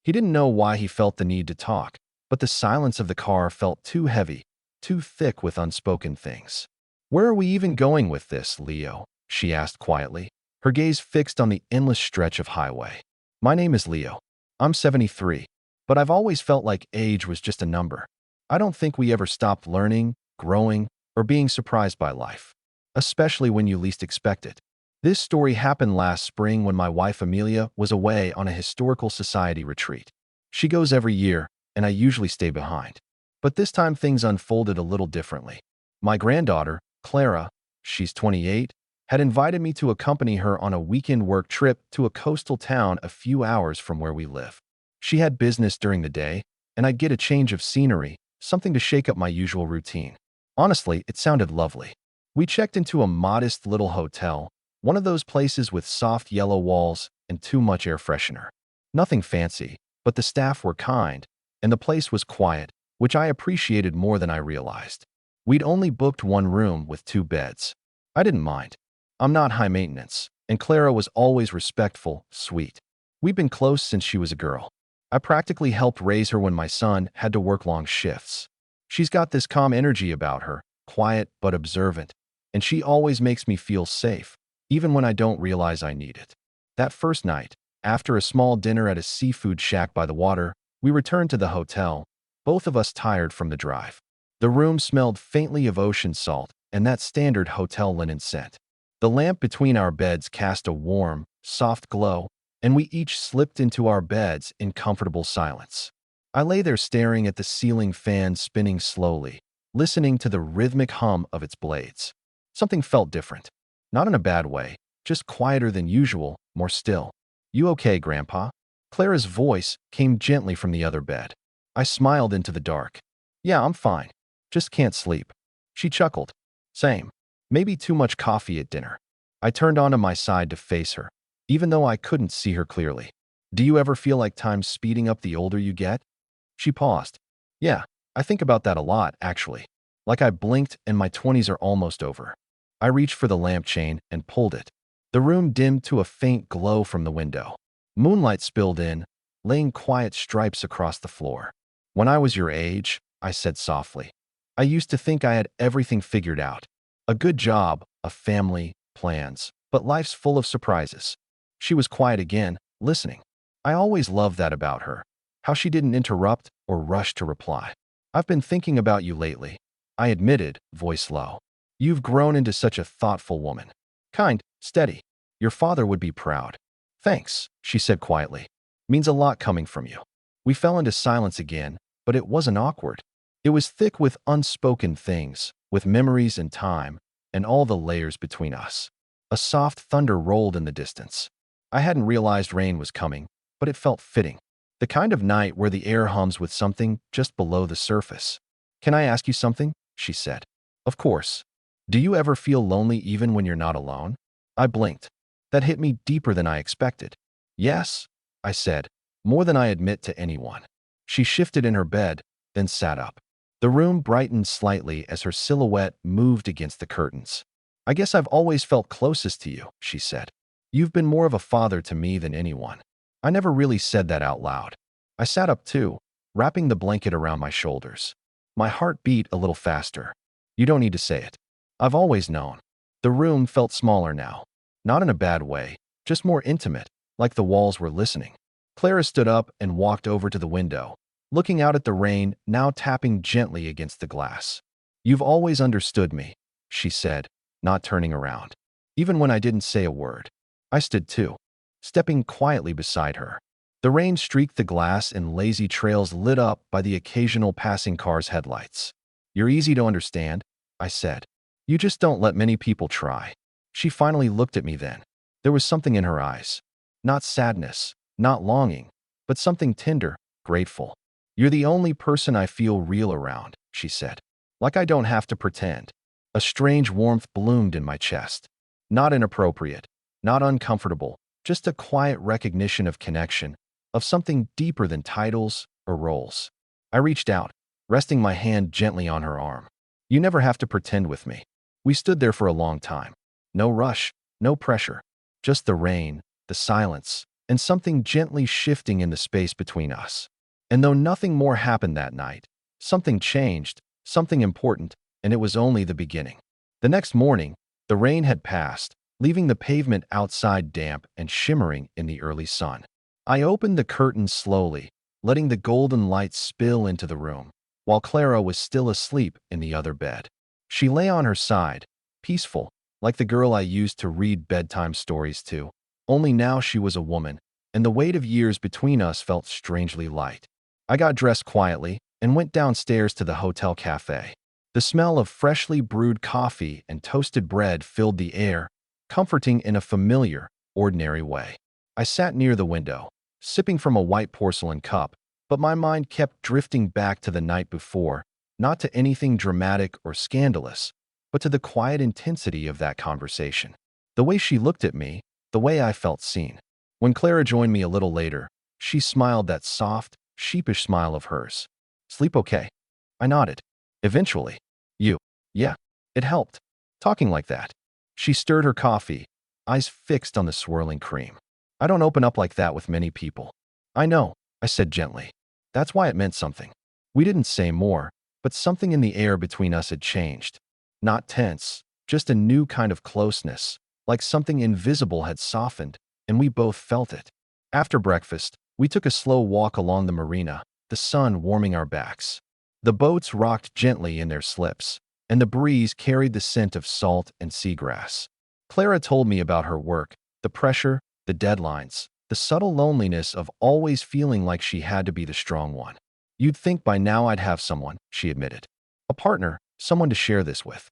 He didn't know why he felt the need to talk, but the silence of the car felt too heavy, too thick with unspoken things. "Where are we even going with this, Leo?" she asked quietly, her gaze fixed on the endless stretch of highway. "My name is Leo. I'm 73, but I've always felt like age was just a number. I don't think we ever stopped learning, growing, or being surprised by life, especially when you least expect it. This story happened last spring when my wife Amelia was away on a historical society retreat. She goes every year, and I usually stay behind. But this time things unfolded a little differently. My granddaughter, Clara, she's 28, had invited me to accompany her on a weekend work trip to a coastal town a few hours from where we live. She had business during the day, and I'd get a change of scenery, something to shake up my usual routine. Honestly, it sounded lovely. We checked into a modest little hotel, one of those places with soft yellow walls and too much air freshener. Nothing fancy, but the staff were kind, and the place was quiet, which I appreciated more than I realized. We'd only booked one room with 2 beds. I didn't mind. I'm not high maintenance, and Clara was always respectful, sweet. We'd been close since she was a girl. I practically helped raise her when my son had to work long shifts. She's got this calm energy about her, quiet but observant, and she always makes me feel safe, even when I don't realize I need it. That first night, after a small dinner at a seafood shack by the water, we returned to the hotel, both of us tired from the drive. The room smelled faintly of ocean salt and that standard hotel linen scent. The lamp between our beds cast a warm, soft glow, and we each slipped into our beds in comfortable silence. I lay there staring at the ceiling fan spinning slowly, listening to the rhythmic hum of its blades. Something felt different. Not in a bad way, just quieter than usual, more still. "You okay, Grandpa?" Clara's voice came gently from the other bed. I smiled into the dark. "Yeah, I'm fine. Just can't sleep." She chuckled. "Same. Maybe too much coffee at dinner." I turned onto my side to face her, even though I couldn't see her clearly. "Do you ever feel like time's speeding up the older you get?" She paused. "Yeah, I think about that a lot, actually. Like I blinked and my 20s are almost over." I reached for the lamp chain and pulled it. The room dimmed to a faint glow from the window. Moonlight spilled in, laying quiet stripes across the floor. "When I was your age," I said softly, "I used to think I had everything figured out. A good job, a family, plans, but life's full of surprises." She was quiet again, listening. I always loved that about her, how she didn't interrupt or rush to reply. "I've been thinking about you lately," I admitted, voice low. "You've grown into such a thoughtful woman. Kind, steady. Your father would be proud." "Thanks," she said quietly. "Means a lot coming from you." We fell into silence again, but it wasn't awkward. It was thick with unspoken things, with memories and time, and all the layers between us. A soft thunder rolled in the distance. I hadn't realized rain was coming, but it felt fitting. The kind of night where the air hums with something just below the surface. "Can I ask you something?" she said. "Of course. Do you ever feel lonely even when you're not alone?" I blinked. That hit me deeper than I expected. "Yes," I said, "more than I admit to anyone." She shifted in her bed, then sat up. The room brightened slightly as her silhouette moved against the curtains. "I guess I've always felt closest to you," she said. "You've been more of a father to me than anyone." I never really said that out loud. I sat up too, wrapping the blanket around my shoulders. My heart beat a little faster. "You don't need to say it. I've always known." The room felt smaller now. Not in a bad way, just more intimate, like the walls were listening. Clara stood up and walked over to the window, looking out at the rain now tapping gently against the glass. "You've always understood me," she said, not turning around. Even when I didn't say a word. I stood too, stepping quietly beside her. The rain streaked the glass in lazy trails lit up by the occasional passing car's headlights. "You're easy to understand," I said. "You just don't let many people try." She finally looked at me then. There was something in her eyes. Not sadness, not longing, but something tender, grateful. "You're the only person I feel real around," she said. "Like I don't have to pretend." A strange warmth bloomed in my chest. Not inappropriate, not uncomfortable, just a quiet recognition of connection, of something deeper than titles or roles. I reached out, resting my hand gently on her arm. "You never have to pretend with me." We stood there for a long time. No rush, no pressure, just the rain, the silence, and something gently shifting in the space between us. And though nothing more happened that night, something changed, something important, and it was only the beginning. The next morning, the rain had passed, leaving the pavement outside damp and shimmering in the early sun. I opened the curtains slowly, letting the golden light spill into the room, while Clara was still asleep in the other bed. She lay on her side, peaceful, like the girl I used to read bedtime stories to, only now she was a woman, and the weight of years between us felt strangely light. I got dressed quietly and went downstairs to the hotel cafe. The smell of freshly brewed coffee and toasted bread filled the air, comforting in a familiar, ordinary way. I sat near the window, sipping from a white porcelain cup, but my mind kept drifting back to the night before, not to anything dramatic or scandalous, but to the quiet intensity of that conversation. The way she looked at me, the way I felt seen. When Clara joined me a little later, she smiled that soft, sheepish smile of hers. "Sleep okay?" I nodded. "Eventually." "You." "Yeah." It helped. Talking like that. She stirred her coffee, eyes fixed on the swirling cream. "I don't open up like that with many people." "I know," I said gently. That's why it meant something. We didn't say more, but something in the air between us had changed. Not tense, just a new kind of closeness, like something invisible had softened, and we both felt it. After breakfast, we took a slow walk along the marina, the sun warming our backs. The boats rocked gently in their slips, and the breeze carried the scent of salt and seagrass. Clara told me about her work, the pressure, the deadlines, the subtle loneliness of always feeling like she had to be the strong one. "You'd think by now I'd have someone," she admitted. "A partner, someone to share this with."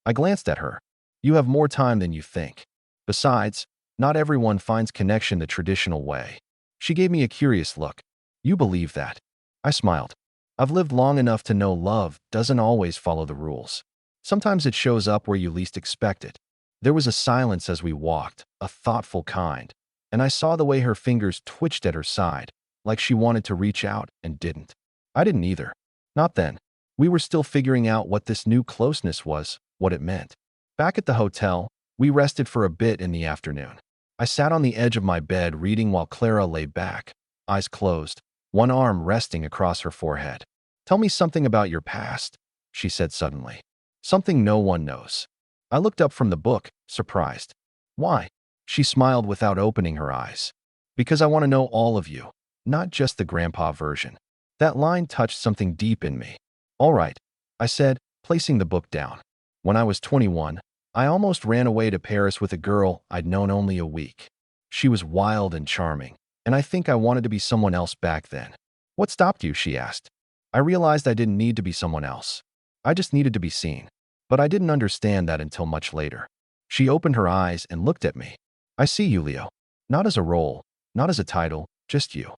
I glanced at her. "You have more time than you think. Besides, not everyone finds connection the traditional way." She gave me a curious look. "You believe that?" I smiled. "I've lived long enough to know love doesn't always follow the rules. Sometimes it shows up where you least expect it." There was a silence as we walked, a thoughtful kind, and I saw the way her fingers twitched at her side, like she wanted to reach out and didn't. I didn't either. Not then. We were still figuring out what this new closeness was, what it meant. Back at the hotel, we rested for a bit in the afternoon. I sat on the edge of my bed reading while Clara lay back, eyes closed, one arm resting across her forehead. "Tell me something about your past," she said suddenly. "Something no one knows." I looked up from the book, surprised. "Why?" She smiled without opening her eyes. "Because I want to know all of you, not just the grandpa version." That line touched something deep in me. "All right," I said, placing the book down. "When I was 21, I almost ran away to Paris with a girl I'd known only a week. She was wild and charming, and I think I wanted to be someone else back then." "What stopped you?" she asked. I realized I didn't need to be someone else. I just needed to be seen. But I didn't understand that until much later. She opened her eyes and looked at me. "I see you, Leo. Not as a role, not as a title, just you."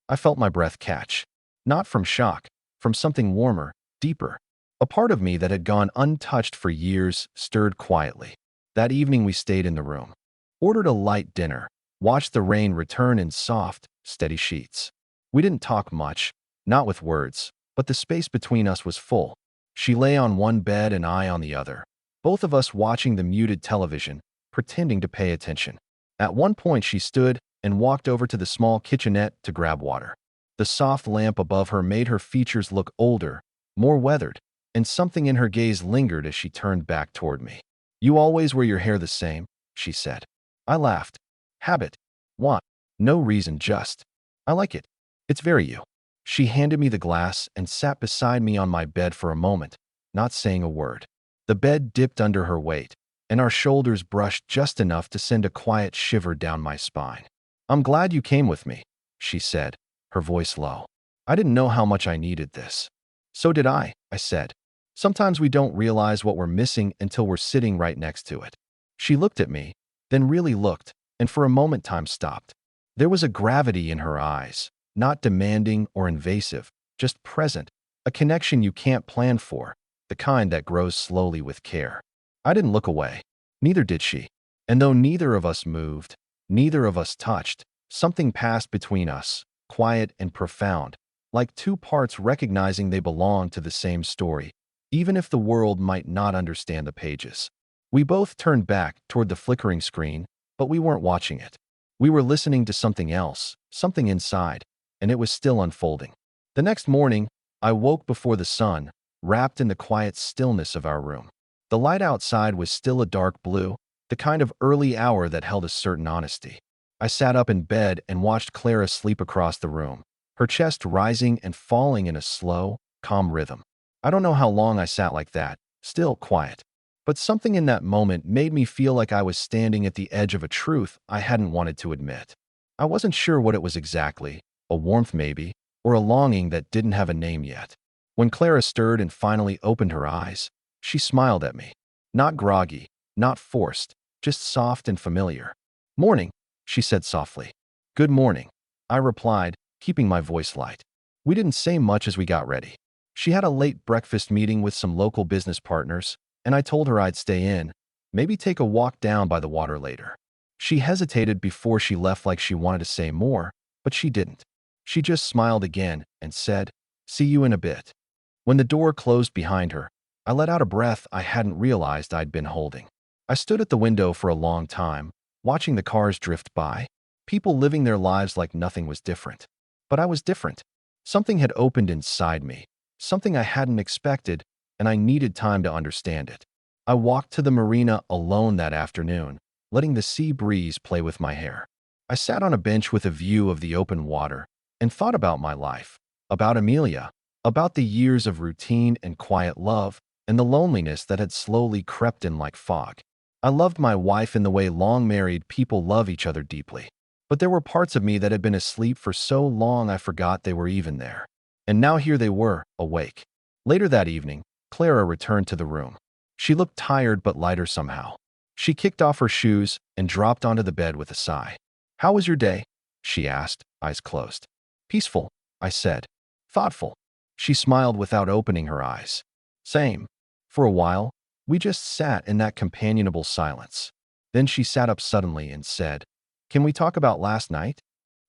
I felt my breath catch. Not from shock, from something warmer, deeper. A part of me that had gone untouched for years stirred quietly. That evening we stayed in the room. Ordered a light dinner. Watched the rain return in soft, steady sheets. We didn't talk much, not with words, but the space between us was full. She lay on one bed and I on the other, both of us watching the muted television, pretending to pay attention. At one point she stood and walked over to the small kitchenette to grab water. The soft lamp above her made her features look older, more weathered, and something in her gaze lingered as she turned back toward me. "You always wear your hair the same," she said. I laughed. "Habit." "What?" "No reason, just. I like it. It's very you." She handed me the glass and sat beside me on my bed for a moment, not saying a word. The bed dipped under her weight, and our shoulders brushed just enough to send a quiet shiver down my spine. "I'm glad you came with me," she said, her voice low. "I didn't know how much I needed this." "So did I said. "Sometimes we don't realize what we're missing until we're sitting right next to it." She looked at me, then really looked, and for a moment time stopped. There was a gravity in her eyes, not demanding or invasive, just present, a connection you can't plan for, the kind that grows slowly with care. I didn't look away. Neither did she. And though neither of us moved, neither of us touched, something passed between us, quiet and profound, like two parts recognizing they belong to the same story, even if the world might not understand the pages. We both turned back toward the flickering screen, but we weren't watching it. We were listening to something else, something inside, and it was still unfolding. The next morning, I woke before the sun, wrapped in the quiet stillness of our room. The light outside was still a dark blue, the kind of early hour that held a certain honesty. I sat up in bed and watched Clara sleep across the room, her chest rising and falling in a slow, calm rhythm. I don't know how long I sat like that, still quiet. But something in that moment made me feel like I was standing at the edge of a truth I hadn't wanted to admit. I wasn't sure what it was exactly, a warmth maybe, or a longing that didn't have a name yet. When Clara stirred and finally opened her eyes, she smiled at me. Not groggy, not forced, just soft and familiar. "Morning," she said softly. "Good morning," I replied, keeping my voice light. We didn't say much as we got ready. She had a late breakfast meeting with some local business partners, and I told her I'd stay in, maybe take a walk down by the water later. She hesitated before she left like she wanted to say more, but she didn't. She just smiled again and said, "See you in a bit." When the door closed behind her, I let out a breath I hadn't realized I'd been holding. I stood at the window for a long time, watching the cars drift by, people living their lives like nothing was different. But I was different. Something had opened inside me, something I hadn't expected, and I needed time to understand it. I walked to the marina alone that afternoon, letting the sea breeze play with my hair. I sat on a bench with a view of the open water and thought about my life, about Amelia, about the years of routine and quiet love, and the loneliness that had slowly crept in like fog. I loved my wife in the way long-married people love each other deeply. But there were parts of me that had been asleep for so long I forgot they were even there. And now here they were, awake. Later that evening, Clara returned to the room. She looked tired but lighter somehow. She kicked off her shoes and dropped onto the bed with a sigh. "How was your day?" she asked, eyes closed. "Peaceful," I said. "Thoughtful." She smiled without opening her eyes. "Same." For a while, we just sat in that companionable silence. Then she sat up suddenly and said, "Can we talk about last night?"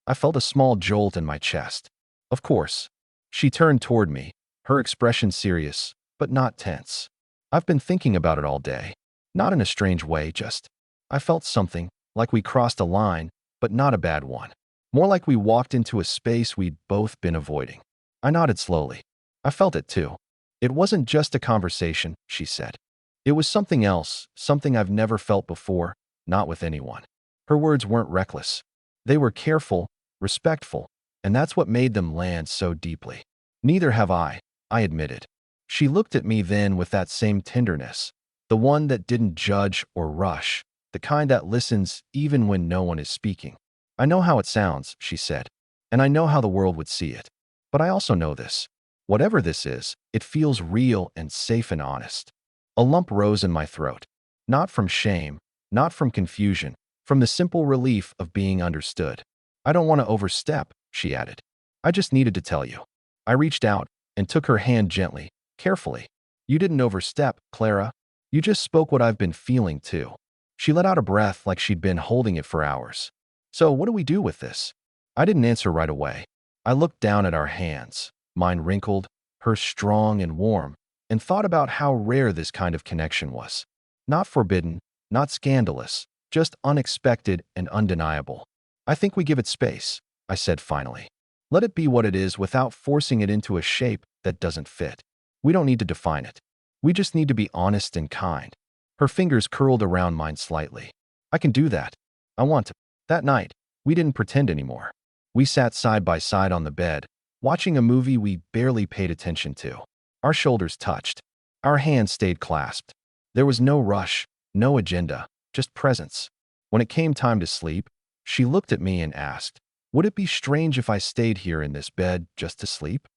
I felt a small jolt in my chest. "Of course." She turned toward me, her expression serious, but not tense. "I've been thinking about it all day. Not in a strange way, just. I felt something, like we crossed a line, but not a bad one. More like we walked into a space we'd both been avoiding." I nodded slowly. "I felt it too. It wasn't just a conversation," she said. "It was something else, something I've never felt before, not with anyone." Her words weren't reckless. They were careful, respectful, and that's what made them land so deeply. "Neither have I admitted." She looked at me then with that same tenderness, the one that didn't judge or rush, the kind that listens even when no one is speaking. "I know how it sounds," she said, "and I know how the world would see it. But I also know this. Whatever this is, it feels real and safe and honest." A lump rose in my throat. Not from shame, not from confusion, from the simple relief of being understood. "I don't want to overstep," she added. "I just needed to tell you." I reached out and took her hand gently, carefully. "You didn't overstep, Clara. You just spoke what I've been feeling, too." She let out a breath like she'd been holding it for hours. "So what do we do with this?" I didn't answer right away. I looked down at our hands, mine wrinkled, hers strong and warm, and thought about how rare this kind of connection was. Not forbidden, not scandalous, just unexpected and undeniable. "I think we give it space," I said finally. "Let it be what it is without forcing it into a shape that doesn't fit. We don't need to define it. We just need to be honest and kind." Her fingers curled around mine slightly. "I can do that. I want to." That night, we didn't pretend anymore. We sat side by side on the bed, watching a movie we barely paid attention to. Our shoulders touched. Our hands stayed clasped. There was no rush, no agenda, just presence. When it came time to sleep, she looked at me and asked, "Would it be strange if I stayed here in this bed just to sleep?"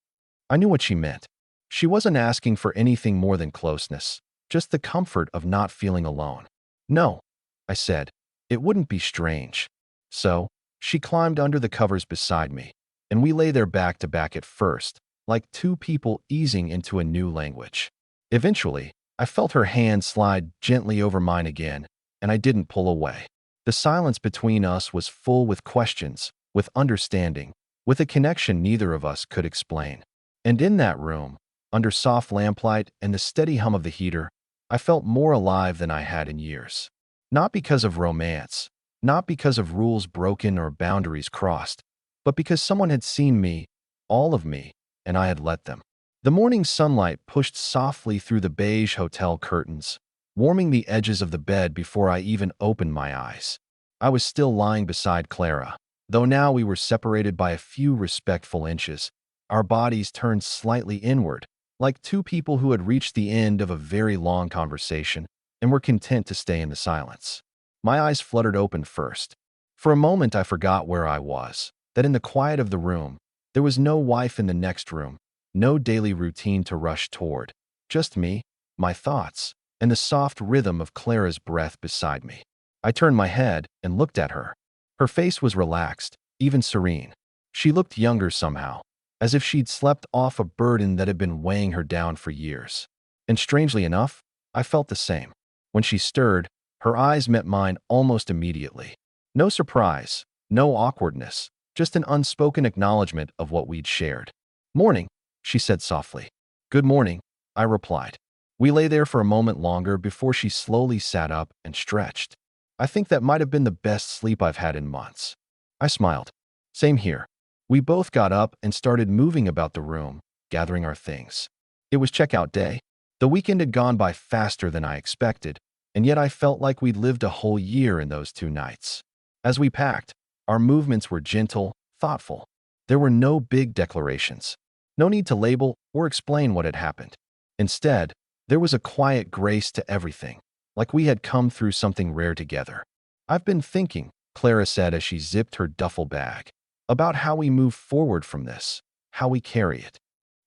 I knew what she meant. She wasn't asking for anything more than closeness, just the comfort of not feeling alone. "No," I said, "it wouldn't be strange." So, she climbed under the covers beside me, and we lay there back to back at first, like two people easing into a new language. Eventually, I felt her hand slide gently over mine again, and I didn't pull away. The silence between us was full with questions, with understanding, with a connection neither of us could explain. And in that room, under soft lamplight and the steady hum of the heater, I felt more alive than I had in years. Not because of romance, not because of rules broken or boundaries crossed, but because someone had seen me, all of me, and I had let them. The morning sunlight pushed softly through the beige hotel curtains, warming the edges of the bed before I even opened my eyes. I was still lying beside Clara, though now we were separated by a few respectful inches. Our bodies turned slightly inward, like two people who had reached the end of a very long conversation and were content to stay in the silence. My eyes fluttered open first. For a moment I forgot where I was, that in the quiet of the room, there was no wife in the next room, no daily routine to rush toward, just me, my thoughts, and the soft rhythm of Clara's breath beside me. I turned my head and looked at her. Her face was relaxed, even serene. She looked younger somehow, as if she'd slept off a burden that had been weighing her down for years. And strangely enough, I felt the same. When she stirred, her eyes met mine almost immediately. No surprise, no awkwardness, just an unspoken acknowledgement of what we'd shared. "Morning," she said softly. "Good morning," I replied. We lay there for a moment longer before she slowly sat up and stretched. I think that might have been the best sleep I've had in months. I smiled. Same here. We both got up and started moving about the room, gathering our things. It was checkout day. The weekend had gone by faster than I expected, and yet I felt like we'd lived a whole year in those 2 nights. As we packed, our movements were gentle, thoughtful. There were no big declarations. No need to label or explain what had happened. Instead, there was a quiet grace to everything, like we had come through something rare together. "I've been thinking," Clara said as she zipped her duffel bag, "about how we move forward from this, how we carry it."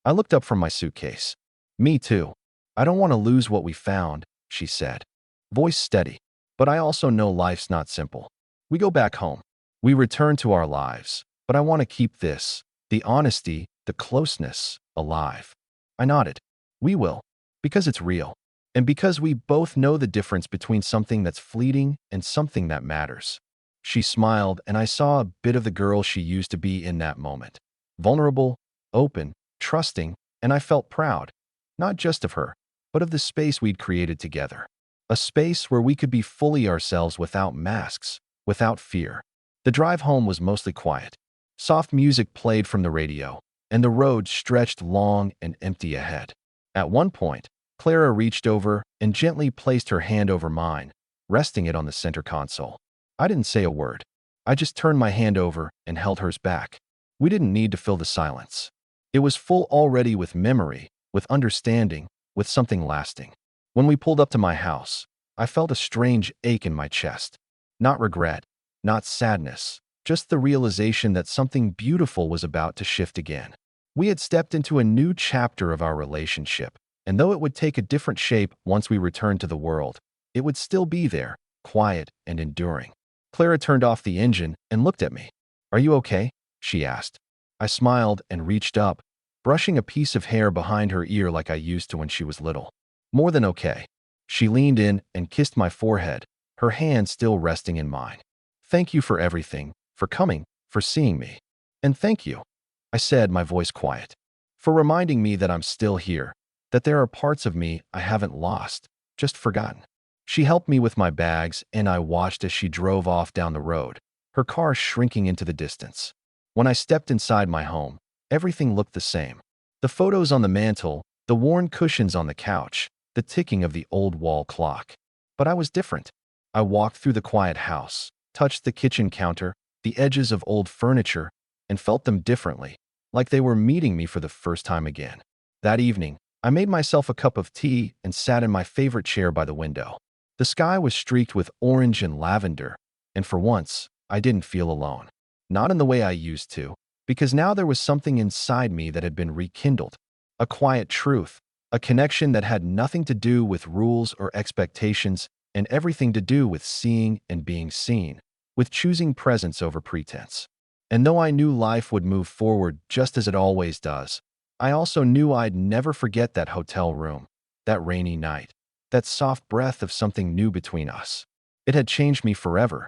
I looked up from my suitcase. "Me too. I don't want to lose what we found," she said, voice steady. "But I also know life's not simple. We go back home. We return to our lives, but I want to keep this, the honesty, the closeness, alive." I nodded. "We will. Because it's real. And because we both know the difference between something that's fleeting and something that matters." She smiled, and I saw a bit of the girl she used to be in that moment. Vulnerable, open, trusting, and I felt proud, not just of her, but of the space we'd created together. A space where we could be fully ourselves without masks, without fear. The drive home was mostly quiet. Soft music played from the radio, and the road stretched long and empty ahead. At one point, Clara reached over and gently placed her hand over mine, resting it on the center console. I didn't say a word. I just turned my hand over and held hers back. We didn't need to fill the silence. It was full already with memory, with understanding, with something lasting. When we pulled up to my house, I felt a strange ache in my chest. Not regret, not sadness, just the realization that something beautiful was about to shift again. We had stepped into a new chapter of our relationship, and though it would take a different shape once we returned to the world, it would still be there, quiet and enduring. Clara turned off the engine and looked at me. "Are you okay?" she asked. I smiled and reached up, brushing a piece of hair behind her ear like I used to when she was little. "More than okay." She leaned in and kissed my forehead, her hand still resting in mine. "Thank you for everything, for coming, for seeing me." "And thank you," I said, my voice quiet, "for reminding me that I'm still here, that there are parts of me I haven't lost, just forgotten." She helped me with my bags, and I watched as she drove off down the road, her car shrinking into the distance. When I stepped inside my home, everything looked the same. The photos on the mantle, the worn cushions on the couch, the ticking of the old wall clock. But I was different. I walked through the quiet house, touched the kitchen counter, the edges of old furniture, and felt them differently, like they were meeting me for the first time again. That evening, I made myself a cup of tea and sat in my favorite chair by the window. The sky was streaked with orange and lavender, and for once, I didn't feel alone. Not in the way I used to, because now there was something inside me that had been rekindled. A quiet truth, a connection that had nothing to do with rules or expectations and everything to do with seeing and being seen, with choosing presence over pretense. And though I knew life would move forward just as it always does, I also knew I'd never forget that hotel room, that rainy night, that soft breath of something new between us. It had changed me forever,